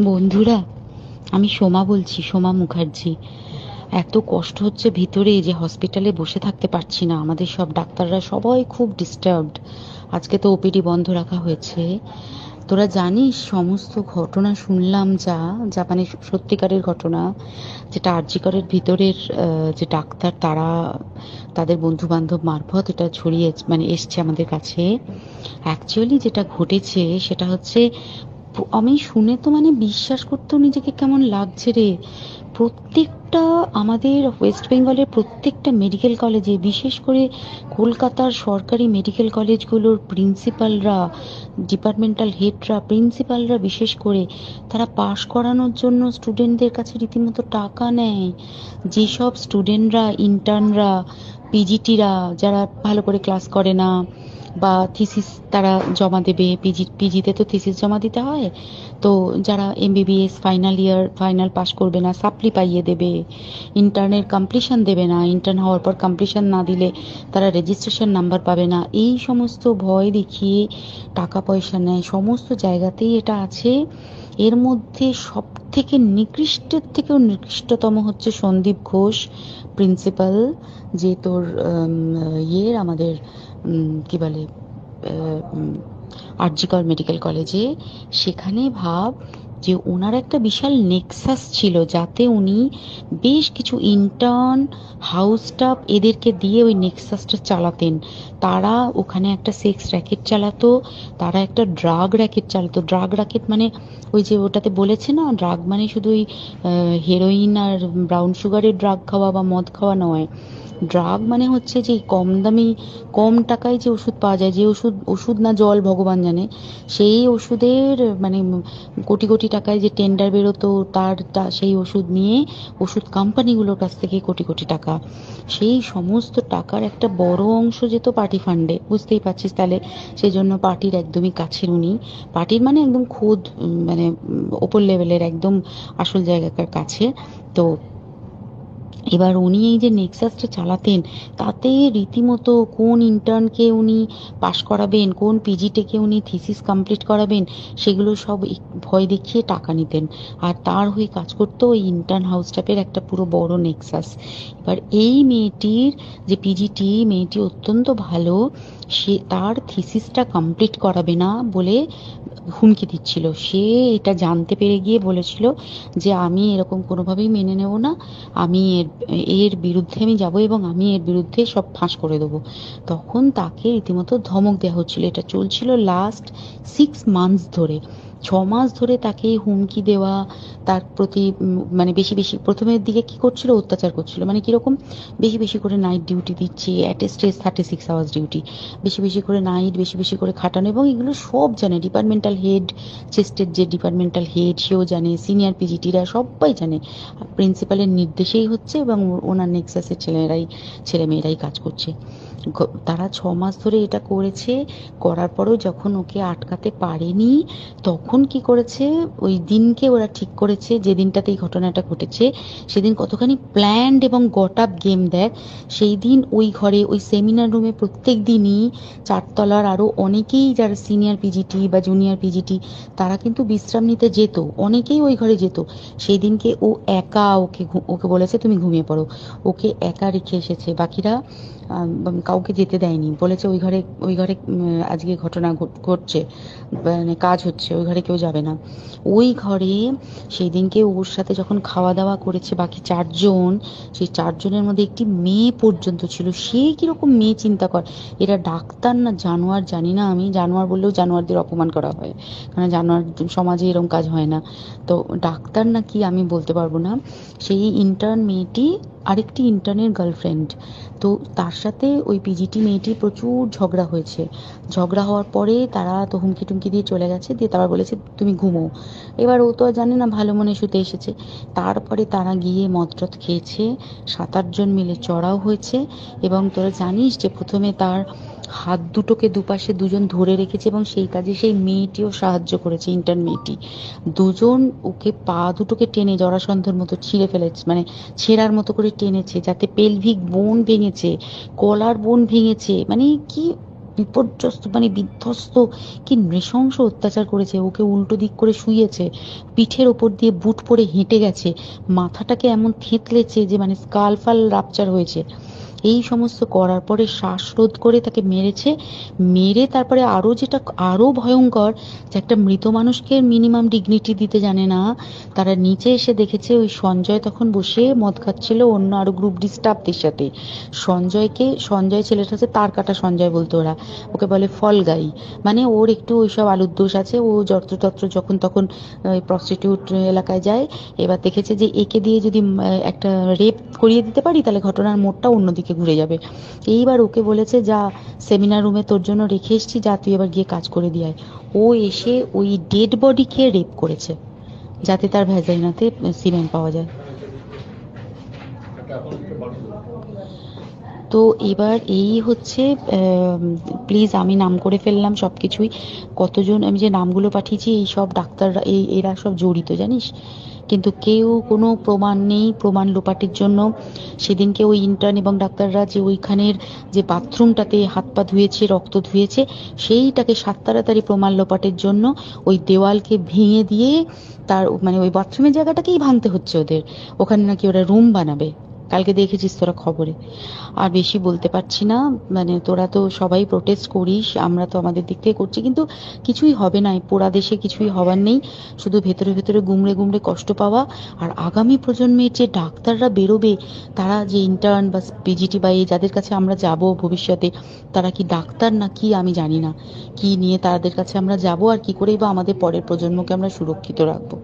বন্ধুরা, আমি সোমা বলছি, সোমা মুখার্জি। এত কষ্ট হচ্ছে ভিতরে যে হসপিটালে বসে থাকতে পারছি না। আমাদের সব ডাক্তাররা সবাই খুব ডিস্টার্বড। আজকে তো ওপিডি বন্ধ রাখা হয়েছে। তোরা জানিস সমস্ত ঘটনা শুনলাম, যা যা মানে সত্যিকারের ঘটনা, যেটা আরজি করের ভিতরের যে ডাক্তার তারা তাদের বন্ধু বান্ধব মারফত এটা ছড়িয়ে এসছে আমাদের কাছে। অ্যাকচুয়ালি যেটা ঘটেছে সেটা হচ্ছে, আমি শুনে তো বিশ্বাস করতেও নিজেকে কেমন লাগছে রে। প্রত্যেকটা আমাদের ওয়েস্ট বেঙ্গলের প্রত্যেকটা মেডিকেল কলেজে, বিশেষ করে কলকাতার সরকারি মেডিকেল কলেজগুলোর প্রিন্সিপালরা, ডিপার্টমেন্টাল হেডরা, প্রিন্সিপালরা বিশেষ করে, তারা পাশ করানোর জন্য স্টুডেন্টদের কাছে রীতিমতো টাকা নেয়। যেসব স্টুডেন্টরা, ইন্টার্নরা, পিজিটিরা যারা ভালো করে ক্লাস করে না বা থিসিস তারা জমা দেবে, পিজিতে তো থিসিস জমা দিতে হয়, তো যারা MBBS final year final pass করবে না সাপ্লি পাইয়ে দেবে, ইন্টার্নের কমপ্লিশন দেবে না, ইন্টার্ন হওয়ার পর কমপ্লিশন না দিলে তারা রেজিস্ট্রেশন নাম্বার পাবে না, এই সমস্ত ভয় দেখিয়ে টাকা পয়সা নেয়। সমস্ত জায়গাতেই এটা আছে। এর মধ্যে সব থেকে নিকৃষ্টের থেকেও নিকৃষ্টতম হচ্ছে সন্দীপ ঘোষ, প্রিন্সিপাল, যে তোর আমাদের কি বলে, আরজিকর মেডিকেল কলেজে। সেখানে ভাব যে ওনার একটা বিশাল নেক্সাস ছিল, যাতে উনি বেশ কিছু ইন্টার্ন, হাউস স্টাফ এদেরকে দিয়ে ওই নেক্সাসটা চালাতেন। তারা ওখানে একটা সেক্স র্যাকেট চালাতো, তারা একটা ড্রাগ র্যাকেট চালাতো। ড্রাগ র্যাকেট মানে ওই যে ওটাতে বলেছে না, ড্রাগ মানে শুধু ওই হেরোইন আর ব্রাউন সুগারের ড্রাগ খাওয়া বা মদ খাওয়া নয়। ড্রাগ মানে হচ্ছে যে কম দামি, কম টাকায় যে ওষুধ পাওয়া যায়, যে ওষুধ, ওষুধ না জল ভগবান জানে, সেই ওষুধের কোটি কোটি টাকায় যে টেন্ডার বেরোতো, সেই ওষুধ নিয়ে ওষুধ কোম্পানিগুলোর কাছ থেকে কোটি কোটি টাকা, সেই সমস্ত টাকার একটা বড় অংশ যেত পার্টি ফান্ডে। বুঝতেই পারছিস তাহলে। সেই জন্য পার্টির একদমই কাছের উনি, পার্টির মানে একদম খোদ ওপর লেভেলের একদম আসল জায়গাকার কাছে। তো এবার উনি এই যে নেক্সাসটা চালাতেন, তাতে রীতিমতো কোন ইন্টার্নকে উনি পাশ করাবেন, কোন পিজিটিকে উনি থিসিস কমপ্লিট করাবেন, সেগুলো সব ভয় দেখিয়ে টাকা নিতেন। আর তার হয়ে কাজ করতো ওই ইন্টার্ন হাউস স্টাফের একটা পুরো বড় নেক্সাস। এবার এই মেয়েটির, যে পিজিটি মেয়েটি অত্যন্ত ভালো, সে তার থিসিসটা কমপ্লিট করাবে না বলে হুমকি দিচ্ছিল। সে এটা জানতে পেরে গিয়ে বলেছিল যে আমি এরকম কোনোভাবেই মেনে নেব না, আমি এর এর বিরুদ্ধে আমি যাব এবং আমি এর বিরুদ্ধে সব ফাঁস করে দেবো। তখন তাকে রীতিমতো ধমক দেওয়া হচ্ছিল। এটা চলছিল লাস্ট 6 মান্থস ধরে। 6 মাস ধরে তাকে হুমকি দেওয়া, তার প্রতি বেশি বেশি প্রথমের দিকে কি করছিল, অত্যাচার করছিল। কিরকম, বেশি বেশি করে নাইট ডিউটি দিচ্ছে, at a stress 36 hours duty, বেশি বেশি করে নাইট, বেশি বেশি করে খাটানো। এবং এগুলো সব জানে ডিপার্টমেন্টাল হেড, চেস্টের যে ডিপার্টমেন্টাল হেড সেও জানে, সিনিয়র পিজিটিরা সবাই জানে। প্রিন্সিপালের নির্দেশেই হচ্ছে এবং ওনার নেক্সাসের ছেলেমেয়েরাই কাজ করছে। তারা 6 মাস ধরে এটা করেছে। করার পরেও যখন ওকে আটকাতে পারেনি, তখন কি করেছে, ওই দিনকে ওরা ঠিক করেছে, যে দিনটাতে এই ঘটনাটা ঘটেছে, সেদিন কতখানি প্ল্যান্ড এবং গট আপ গেম দেখ। সেই দিন ওই ঘরে, ওই সেমিনার রুমে প্রত্যেক দিনই 4 তলার আরো অনেকেই যারা সিনিয়র পিজিটি বা জুনিয়র পিজিটি, তারা কিন্তু বিশ্রাম নিতে যেত, অনেকেই ওই ঘরে যেত। সেই দিনকে ও একা, ওকে বলেছে তুমি ঘুমিয়ে পড়ো, ওকে একা রেখে এসেছে। বাকিরা কাউকে যেতে দেয়নি, বলেছে ওই ঘরে আজকে ঘটনা ঘটছে, কাজ হচ্ছে, ওই ঘরে কেউ যাবে না। ওই ঘরে সেই দিনকে ওর সাথে যখন খাওয়া দাওয়া করেছে বাকি 4 জন, সেই 4 জনের মধ্যে একটি মেয়ে পর্যন্ত ছিল। সে কিরকম মেয়ে চিন্তা কর। এরা ডাক্তার না জানোয়ার জানি না, আমি জানোয়ার বললেও জানোয়ারদের অপমান করা হয়, কারণ জানোয়ার সমাজে এরকম কাজ হয় না। তো ডাক্তার না কি আমি বলতে পারবো না। সেই ইন্টার্ন মেয়েটি আরেকটি ইন্টার্নের গার্লফ্রেন্ড। তো তার সাথে ওই পিজিটি মেয়েটি প্রচুর ঝগড়া হয়েছে। ঝগড়া হওয়ার পরে তারা তো হুমকি টুমকি দিয়ে চলে গেছে, দিয়ে তারপর বলেছে তুমি ঘুমো। এবার ও তো আর জানে না, ভালো মনে শুতে এসেছে। তারপরে তারা গিয়ে মদটদ খেয়েছে, 7-8 জন মিলে চড়াও হয়েছে। এবং তোরা জানিস যে প্রথমে তার হাত দুটোকে দুপাশে 2 জন ধরে রেখেছে, এবং সেই কাজে সেই মেয়েটিও সাহায্য করেছে, ইন্টার্ন মেয়েটি। 2 জন ওকে পা দুটোকে টেনে জরাসন্ধের মতো ছিঁড়ে ফেলেছে, ছেঁড়ার মতো করে টেনেছে, যাতে পেলভিক বোন ভেঙেছে, কলার বোন ভেঙেছে। কি বিপর্যস্ত মানে বিধ্বস্ত, কি নৃশংস অত্যাচার করেছে। ওকে উল্টো দিক করে শুইয়েছে, পিঠের ওপর দিয়ে বুট পরে হেঁটে গেছে, মাথাটাকে এমন থেঁতলেছে যে মানে স্কাল ফাল রাপচার হয়েছে। এই সমস্ত করার পরে শ্বাসরোধ করে তাকে মেরেছে। মেরে তারপরে আরো যেটা আরো ভয়ঙ্কর, যে একটা মৃত মানুষকে মিনিমাম ডিগনিটি দিতে জানে না, তারা নিচে এসে দেখেছে ওই সঞ্জয় তখন বসে মদ খাচ্ছিল অন্য আরো গ্রুপ ডি স্টাফদের সাথে। সঞ্জয় ছেলেটা হচ্ছে তার কাটা সঞ্জয় বলতো ওরা, ওকে বলে ফল গাই। মানে ওর একটু ওইসব আলুর দোষ আছে, ও যত্রতত্র যখন তখন প্রস্টিটিউট এলাকায় যায়। এবার দেখেছে যে একে দিয়ে যদি একটা রেপ করিয়ে দিতে পারি তাহলে ঘটনার মোড়টা অন্যদিকে ঘুরে যাবে। এইবার ওকে বলেছে, যা সেমিনার রুমে তোর জন্য রেখে এসেছি, যা তুই এবার গিয়ে কাজ করে দিয়ে আয়। ও এসে ওই ডেড বডিকে রেপ করেছে যাতে তার ভ্যাজাইনাতে সিমেন্ট পাওয়া যায়। তো এবার এই হচ্ছে, প্লিজ আমি নাম করে ফেললাম সব কিছুই। কতজন আমি যে নামগুলো পাঠিয়েছি এই সব ডাক্তাররা, এরা সব জড়িত জানিস, কিন্তু কেউ কোনো প্রমাণ নেই। প্রমাণ লোপাটের জন্য সেদিনকে ওই ইন্টার্ন এবং ডাক্তাররা যে ওইখানের যে বাথরুমটাতে হাত পা ধুয়েছে, রক্ত ধুয়েছে, সেইটাকে সাত তাড়াতাড়ি প্রমাণ লোপাটের জন্য ওই দেওয়ালকে ভেঙে দিয়ে তার মানে ওই বাথরুমের জায়গাটাকেই ভাঙতে হচ্ছে ওদের। ওখানে নাকি ওরা রুম বানাবে, কালকে দেখেছিস তোরা খবরে। আর বেশি বলতে পারছি না, মানে তোরা তো সবাই প্রোটেস্ট করিস, আমরা তো আমাদের দিক থেকে করছি, কিন্তু কিছুই হবে না। এই পোড়া দেশে কিছুই হবার নেই, শুধু ভেতরে ভেতরে গুমড়ে গুমড়ে কষ্ট পাওয়া। আর আগামী প্রজন্মের যে ডাক্তাররা বেরোবে, তারা যে ইন্টার্ন বা পিজিটি বা এই যাদের কাছে আমরা যাব ভবিষ্যতে, তারা কি ডাক্তার না কি আমি জানি না, কি নিয়ে তাদের কাছে আমরা যাব আর কি করেই বা আমাদের পরের প্রজন্মকে আমরা সুরক্ষিত রাখবো।